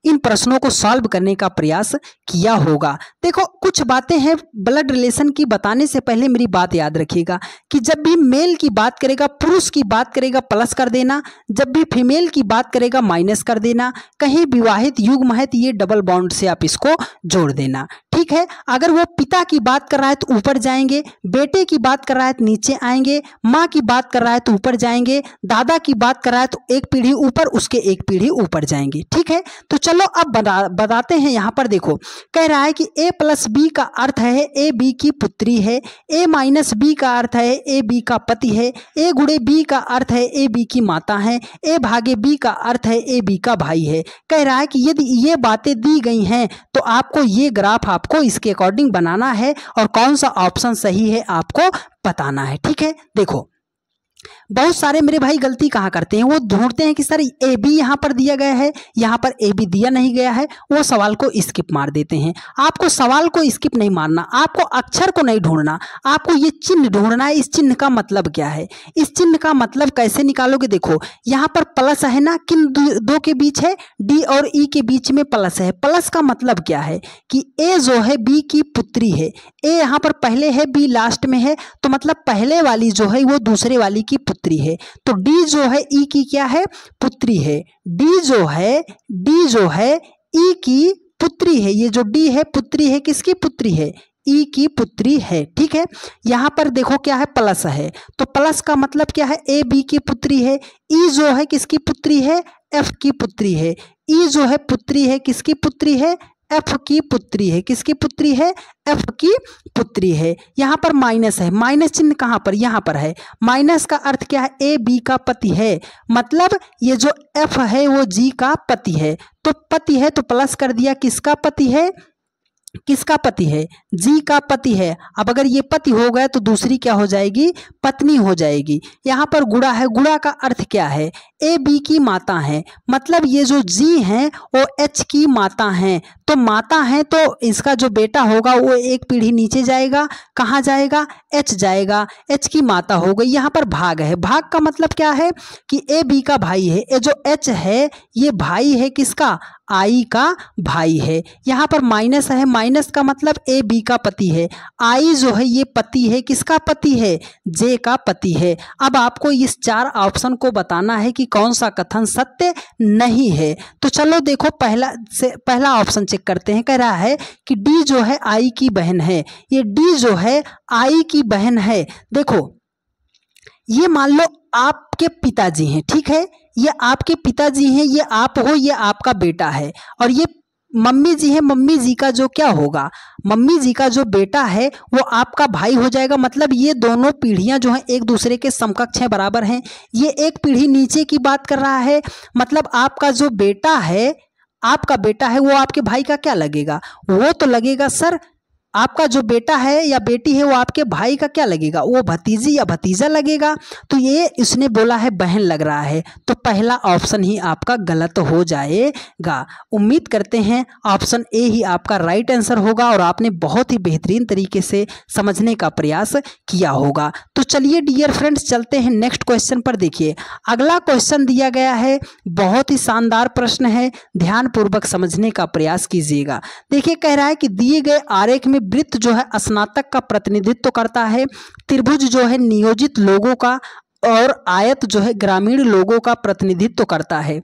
इन प्रश्नों को सॉल्व करने का प्रयास किया होगा। देखो कुछ बातें हैं ब्लड रिलेशन की, बताने से पहले मेरी बात याद रखिएगा कि जब भी मेल की बात करेगा, पुरुष की बात करेगा प्लस कर देना, जब भी फीमेल की बात करेगा माइनस कर देना, कहीं विवाहित युग्म है तो ये डबल बॉन्ड से आप इसको जोड़ देना। ठीक है, अगर वो पिता की बात कर रहा है तो ऊपर जाएंगे, बेटे की बात कर रहा है तो नीचे आएंगे, माँ की बात कर रहा है तो ऊपर जाएंगे, दादा की बात कर रहा है तो एक पीढ़ी ऊपर, उसके एक पीढ़ी ऊपर जाएंगे। ठीक है, तो चलो अब बताते हैं। यहाँ पर देखो कह रहा है कि A प्लस बी का अर्थ है ए बी की पुत्री है, A माइनस बी का अर्थ है ए बी का पति है, A गुणे बी का अर्थ है ए बी की माता है, A भागे बी का अर्थ है ए बी का भाई है। कह रहा है कि यदि ये बातें दी गई हैं तो आपको ये ग्राफ आपको इसके अकॉर्डिंग बनाना है और कौन सा ऑप्शन सही है आपको बताना है। ठीक है, देखो बहुत सारे मेरे भाई गलती कहाँ करते हैं, वो ढूंढते हैं कि सर ए बी यहाँ पर दिया गया है, यहाँ पर ए बी दिया नहीं गया है, वो सवाल को स्किप मार देते हैं। आपको सवाल को स्किप नहीं मारना, आपको अक्षर को नहीं ढूंढना, आपको ये चिन्ह ढूंढना है। इस चिन्ह का मतलब क्या है, इस चिन्ह का मतलब कैसे निकालोगे? देखो यहाँ पर प्लस है ना, किन दो के बीच है? डी और ई के बीच में प्लस है। प्लस का मतलब क्या है कि ए जो है बी की पुत्री है, ए यहाँ पर पहले है, बी लास्ट में है, तो मतलब पहले वाली जो है वो दूसरे वाली की पुत्री है। तो डी जो है ई की क्या है? पुत्री है। डी जो है ई की पुत्री है। ये जो डी है पुत्री है, किसकी पुत्री है? ई की पुत्री है। ठीक है, यहाँ पर देखो क्या है? प्लस है, तो प्लस का मतलब क्या है? ए बी की पुत्री है। ई जो है किसकी पुत्री है? एफ की पुत्री है। ई जो है पुत्री है, किसकी पुत्री है? एफ की पुत्री है। किसकी पुत्री है? एफ की पुत्री है। यहाँ पर माइनस है, माइनस चिन्ह कहाँ पर? यहाँ पर है। माइनस का अर्थ क्या है? ए बी का पति है, मतलब ये जो एफ है वो जी का पति है। तो पति है तो प्लस कर दिया, किसका पति है? किसका पति है? जी का पति है। अब अगर ये पति हो गया तो दूसरी क्या हो जाएगी? पत्नी हो जाएगी। यहाँ पर गुणा है, गुणा का अर्थ क्या है? ए बी की माता है, मतलब ये जो जी है वो एच की माता है। तो माता है तो इसका जो बेटा होगा वो एक पीढ़ी नीचे जाएगा, कहाँ जाएगा? एच जाएगा, एच की माता हो गई। यहाँ पर भाग है, भाग का मतलब क्या है कि ए बी का भाई है, ये जो एच है ये भाई है, किसका? आई का भाई है। यहाँ पर माइनस है, माइनस का मतलब ए बी का पति है। आई जो है ये पति है, किसका पति है? जे का पति है। अब आपको इस चार ऑप्शन को बताना है कि कौन सा कथन सत्य नहीं है। तो चलो देखो पहला ऑप्शन चेक करते हैं। कह रहा है कि डी जो है आई की बहन है, ये डी जो है आई की बहन है। देखो ये मान लो आपके पिताजी हैं, ठीक है, ये आपके पिताजी हैं, ये आप हो, ये आपका बेटा है, और ये मम्मी जी है। मम्मी जी का जो क्या होगा? मम्मी जी का जो बेटा है वो आपका भाई हो जाएगा। मतलब ये दोनों पीढ़ियां जो हैं एक दूसरे के समकक्ष हैं, बराबर हैं। ये एक पीढ़ी नीचे की बात कर रहा है, मतलब आपका जो बेटा है, आपका बेटा है वो आपके भाई का क्या लगेगा? वो तो लगेगा सर आपका जो बेटा है या बेटी है वो आपके भाई का क्या लगेगा, वो भतीजी या भतीजा लगेगा। तो ये इसने बोला है बहन लग रहा है, तो पहला ऑप्शन ही आपका गलत हो जाएगा। उम्मीद करते हैं ऑप्शन ए ही आपका राइट आंसर होगा और आपने बहुत ही बेहतरीन तरीके से समझने का प्रयास किया होगा। तो चलिए डियर फ्रेंड्स चलते हैं नेक्स्ट क्वेश्चन पर। देखिए अगला क्वेश्चन दिया गया है, बहुत ही शानदार प्रश्न है, ध्यानपूर्वक समझने का प्रयास कीजिएगा। देखिए कह रहा है कि दिए गए आरेख में वृत्त जो है स्नातक का प्रतिनिधित्व करता है, त्रिभुज जो है नियोजित लोगों का और आयत जो है ग्रामीण लोगों का प्रतिनिधित्व करता है।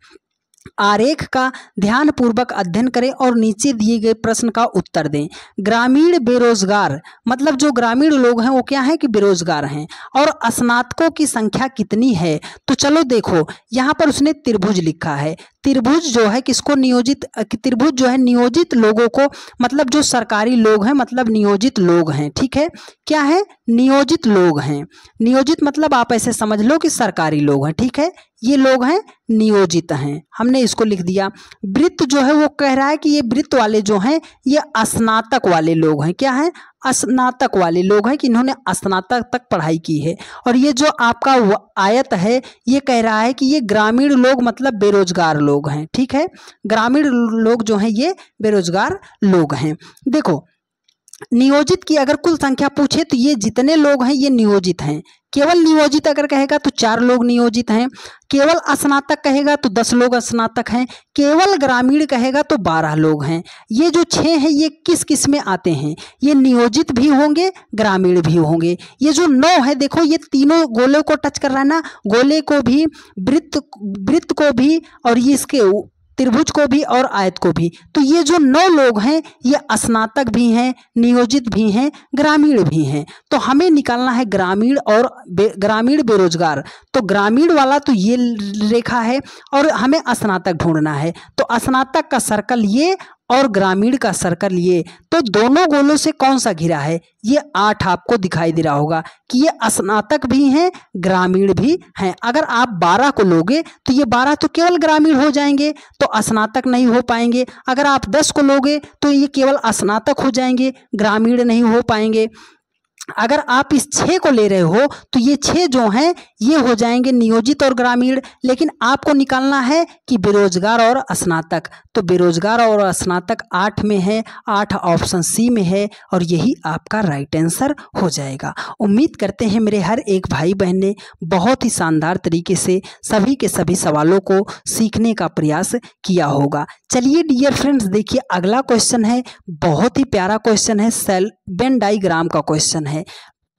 आरेख का ध्यानपूर्वक अध्ययन करें और नीचे दिए गए प्रश्न का उत्तर दें। ग्रामीण बेरोजगार, मतलब जो ग्रामीण लोग हैं वो क्या है कि बेरोजगार हैं, और स्नातकों की संख्या कितनी है। तो चलो देखो यहाँ पर उसने त्रिभुज लिखा है। त्रिभुज जो है किसको नियोजित, त्रिभुज जो है नियोजित लोगों को, मतलब जो सरकारी लोग हैं, मतलब नियोजित लोग हैं। ठीक है, क्या है, नियोजित लोग हैं। नियोजित मतलब आप ऐसे समझ लो कि सरकारी लोग हैं। ठीक है, ये लोग हैं नियोजित हैं, हमने इसको लिख दिया। वृत्त जो है वो कह रहा है कि ये वृत्त वाले जो हैं ये स्नातक वाले लोग हैं। क्या है, स्नातक वाले लोग हैं कि इन्होंने स्नातक तक पढ़ाई की है। और ये जो आपका आयत है ये कह रहा है कि ये ग्रामीण लोग मतलब बेरोजगार लोग हैं। ठीक है, ग्रामीण लोग जो हैं ये बेरोजगार लोग हैं। देखो नियोजित की अगर कुल संख्या पूछे तो ये जितने लोग हैं ये नियोजित हैं। केवल नियोजित अगर कहेगा तो 4 लोग नियोजित हैं, केवल स्नातक कहेगा तो 10 लोग स्नातक हैं, केवल ग्रामीण कहेगा तो 12 लोग हैं। ये जो 6 हैं ये किस किस में आते हैं, ये नियोजित भी होंगे ग्रामीण भी होंगे। ये जो 9 है देखो ये तीनों गोले को टच कर रहा है ना, गोले को भी, वृत्त को भी, और ये इसके त्रिभुज को भी और आयत को भी। तो ये जो 9 लोग हैं ये स्नातक भी हैं, नियोजित भी हैं, ग्रामीण भी हैं। तो हमें निकालना है ग्रामीण और ग्रामीण बेरोजगार। तो ग्रामीण वाला तो ये रेखा है और हमें स्नातक ढूंढना है। तो स्नातक का सर्कल ये और ग्रामीण का सर्कल ये, तो दोनों गोलों से कौन सा घिरा है, ये 8 आपको दिखाई दे रहा होगा कि ये स्नातक भी हैं ग्रामीण भी हैं। अगर आप 12 को लोगे तो ये 12 तो केवल ग्रामीण हो जाएंगे, तो स्नातक नहीं हो पाएंगे। अगर आप 10 को लोगे तो ये केवल स्नातक हो जाएंगे, ग्रामीण नहीं हो पाएंगे। अगर आप इस 6 को ले रहे हो तो ये 6 जो हैं ये हो जाएंगे नियोजित और ग्रामीण। लेकिन आपको निकालना है कि बेरोजगार और स्नातक, तो बेरोजगार और स्नातक 8 में है, 8 ऑप्शन सी में है और यही आपका राइट आंसर हो जाएगा। उम्मीद करते हैं मेरे हर एक भाई बहन ने बहुत ही शानदार तरीके से सभी के सभी सवालों को सीखने का प्रयास किया होगा। चलिए डियर फ्रेंड्स देखिए अगला क्वेश्चन है, बहुत ही प्यारा क्वेश्चन है, सेल वेन डायग्राम का क्वेश्चन है।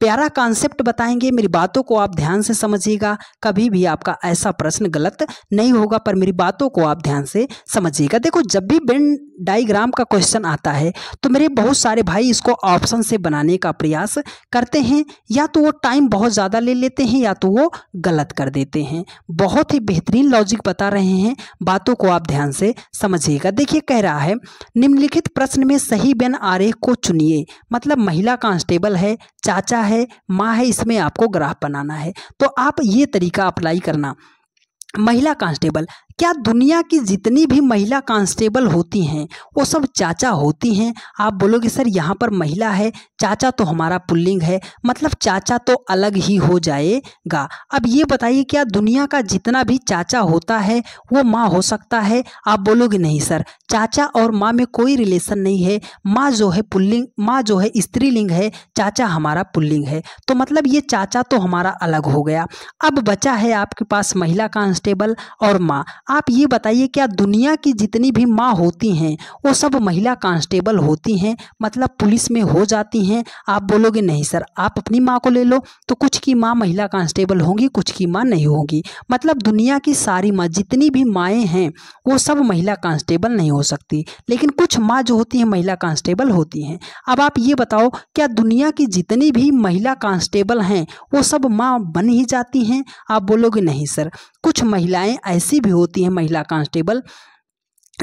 प्यारा कॉन्सेप्ट बताएंगे, मेरी बातों को आप ध्यान से समझिएगा, कभी भी आपका ऐसा प्रश्न गलत नहीं होगा, पर मेरी बातों को आप ध्यान से समझिएगा। देखो जब भी वेन डायग्राम का क्वेश्चन आता है तो मेरे बहुत सारे भाई इसको ऑप्शन से बनाने का प्रयास करते हैं, या तो वो टाइम बहुत ज़्यादा ले लेते हैं या तो वो गलत कर देते हैं। बहुत ही बेहतरीन लॉजिक बता रहे हैं, बातों को आप ध्यान से समझिएगा। देखिए कह रहा है निम्नलिखित प्रश्न में सही वेन आरेख को चुनिए, मतलब महिला कांस्टेबल है, चाचा है, माँ है, इसमें आपको ग्राफ बनाना है। तो आप ये तरीका अप्लाई करना। महिला कांस्टेबल, क्या दुनिया की जितनी भी महिला कांस्टेबल होती हैं वो सब चाचा होती हैं? आप बोलोगे सर यहाँ पर महिला है, चाचा तो हमारा पुल्लिंग है, मतलब चाचा तो अलग ही हो जाएगा। अब ये बताइए क्या दुनिया का जितना भी चाचा होता है वो माँ हो सकता है? आप बोलोगे नहीं सर, चाचा और माँ में कोई रिलेशन नहीं है, माँ जो है पुल्लिंग, माँ जो है स्त्रीलिंग है, चाचा हमारा पुल्लिंग है। तो मतलब ये चाचा तो हमारा अलग हो गया। अब बचा है आपके पास महिला कांस्टेबल और माँ। आप ये बताइए क्या दुनिया की जितनी भी माँ होती हैं वो सब महिला कांस्टेबल होती हैं, मतलब पुलिस में हो जाती हैं? आप बोलोगे नहीं सर, आप अपनी माँ को ले लो, तो कुछ की माँ महिला कांस्टेबल होंगी, कुछ की माँ नहीं होगी। मतलब दुनिया की सारी माँ, जितनी भी माएँ हैं वो सब महिला कांस्टेबल नहीं हो सकती, लेकिन कुछ माँ जो होती हैं महिला कांस्टेबल होती हैं। अब आप ये बताओ क्या दुनिया की जितनी भी महिला कांस्टेबल हैं वो सब माँ बन ही जाती हैं? आप बोलोगे नहीं सर, कुछ महिलाएं ऐसी भी होती हैं महिला कांस्टेबल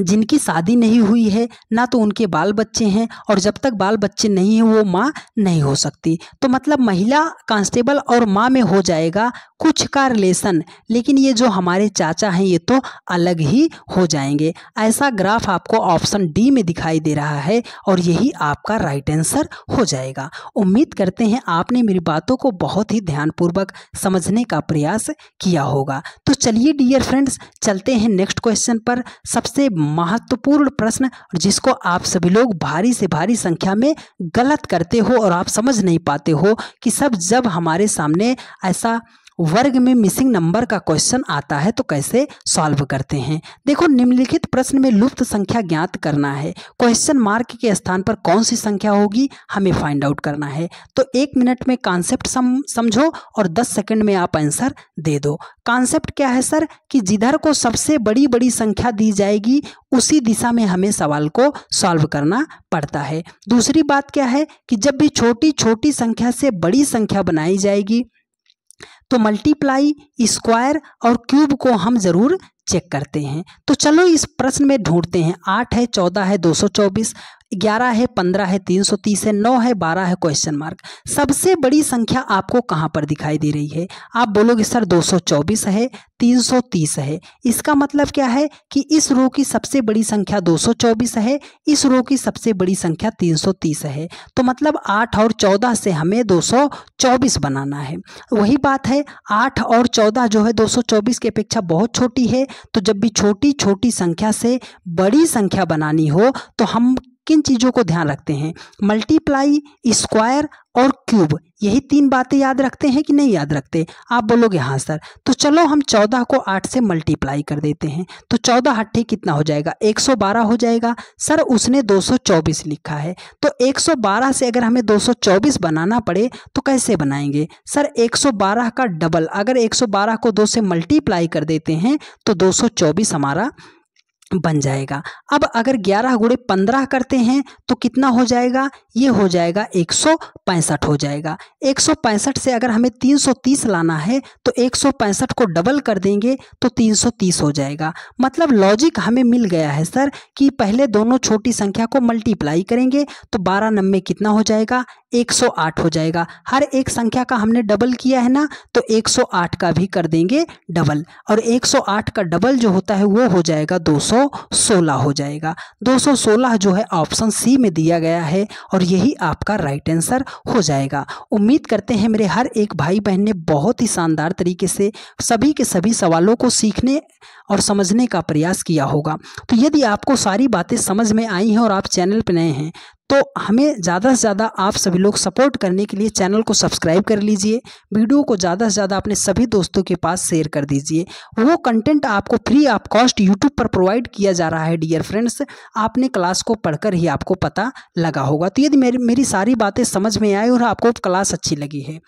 जिनकी शादी नहीं हुई है, ना तो उनके बाल बच्चे हैं, और जब तक बाल बच्चे नहीं हैं वो माँ नहीं हो सकती। तो मतलब महिला कांस्टेबल और माँ में हो जाएगा कुछ का रिलेशन, लेकिन ये जो हमारे चाचा हैं ये तो अलग ही हो जाएंगे। ऐसा ग्राफ आपको ऑप्शन डी में दिखाई दे रहा है और यही आपका राइट आंसर हो जाएगा। उम्मीद करते हैं आपने मेरी बातों को बहुत ही ध्यानपूर्वक समझने का प्रयास किया होगा। तो चलिए डियर फ्रेंड्स, चलते हैं नेक्स्ट क्वेश्चन पर। सबसे महत्वपूर्ण प्रश्न, जिसको आप सभी लोग भारी से भारी संख्या में गलत करते हो और आप समझ नहीं पाते हो कि सब जब हमारे सामने ऐसा वर्ग में मिसिंग नंबर का क्वेश्चन आता है तो कैसे सॉल्व करते हैं। देखो, निम्नलिखित प्रश्न में लुप्त संख्या ज्ञात करना है। क्वेश्चन मार्क के स्थान पर कौन सी संख्या होगी हमें फाइंड आउट करना है। तो 1 मिनट में कॉन्सेप्ट समझो और 10 सेकंड में आप आंसर दे दो। कॉन्सेप्ट क्या है सर, कि जिधर को सबसे बड़ी बड़ी संख्या दी जाएगी उसी दिशा में हमें सवाल को सॉल्व करना पड़ता है। दूसरी बात क्या है कि जब भी छोटी छोटी संख्या से बड़ी संख्या बनाई जाएगी तो मल्टीप्लाई, स्क्वायर और क्यूब को हम जरूर चेक करते हैं। तो चलो इस प्रश्न में ढूंढते हैं। 8 है, 14 है, 224, 11 है, 15 है, 330 है, 9 है, 12 है, क्वेश्चन मार्क। सबसे बड़ी संख्या आपको कहाँ पर दिखाई दे रही है? आप बोलोगे सर 224 है, 330 है। इसका मतलब क्या है कि इस रो की सबसे बड़ी संख्या 224 है, इस रो की सबसे बड़ी संख्या 330 है। तो मतलब 8 और 14 से हमें 224 बनाना है। वही बात है, 8 और 14 जो है 224 की अपेक्षा बहुत छोटी है। तो जब भी छोटी छोटी संख्या से बड़ी संख्या बनानी हो तो हम किन चीज़ों को ध्यान रखते हैं? मल्टीप्लाई, स्क्वायर और क्यूब। यही 3 बातें याद रखते हैं कि नहीं याद रखते? आप बोलोगे हाँ सर। तो चलो हम 14 को 8 से मल्टीप्लाई कर देते हैं। तो 14 8 कितना हो जाएगा? 112 हो जाएगा। सर उसने 224 लिखा है, तो 112 से अगर हमें 224 बनाना पड़े तो कैसे बनाएंगे? सर 112 का डबल, अगर 112 को 2 से मल्टीप्लाई कर देते हैं तो 224 हमारा बन जाएगा। अब अगर 11 गुणे 15 करते हैं तो कितना हो जाएगा? ये हो जाएगा 165 हो जाएगा। 165 से अगर हमें 330 लाना है तो 165 को डबल कर देंगे तो 330 हो जाएगा। मतलब लॉजिक हमें मिल गया है सर कि पहले दोनों छोटी संख्या को मल्टीप्लाई करेंगे तो 12 नंबे कितना हो जाएगा? 108 हो जाएगा। हर एक संख्या का हमने डबल किया है ना, तो 108 का भी कर देंगे डबल, और 108 का डबल जो होता है वो हो जाएगा 216 हो जाएगा। 216 जो है ऑप्शन सी में दिया गया है और यही आपका राइट आंसर हो जाएगा। उम्मीद करते हैं मेरे हर एक भाई बहन ने बहुत ही शानदार तरीके से सभी के सभी सवालों को सीखने और समझने का प्रयास किया होगा। तो यदि आपको सारी बातें समझ में आई हैं और आप चैनल पर नए हैं तो हमें ज़्यादा से ज़्यादा आप सभी लोग सपोर्ट करने के लिए चैनल को सब्सक्राइब कर लीजिए। वीडियो को ज़्यादा से ज़्यादा अपने सभी दोस्तों के पास शेयर कर दीजिए। वो कंटेंट आपको फ्री ऑफ कॉस्ट यूट्यूब पर प्रोवाइड किया जा रहा है डियर फ्रेंड्स। आपने क्लास को पढ़कर ही आपको पता लगा होगा। तो यदि मेरी सारी बातें समझ में आई और आपको क्लास अच्छी लगी है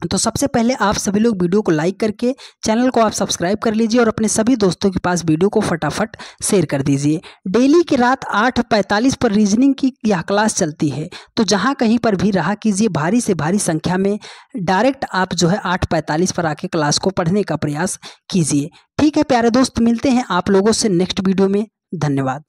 तो सबसे पहले आप सभी लोग वीडियो को लाइक करके चैनल को आप सब्सक्राइब कर लीजिए और अपने सभी दोस्तों के पास वीडियो को फटाफट शेयर कर दीजिए। डेली की रात 8:45 पर रीजनिंग की यह क्लास चलती है, तो जहां कहीं पर भी रहा कीजिए, भारी से भारी संख्या में डायरेक्ट आप जो है 8:45 पर आके क्लास को पढ़ने का प्रयास कीजिए। ठीक है प्यारे दोस्त, मिलते हैं आप लोगों से नेक्स्ट वीडियो में। धन्यवाद।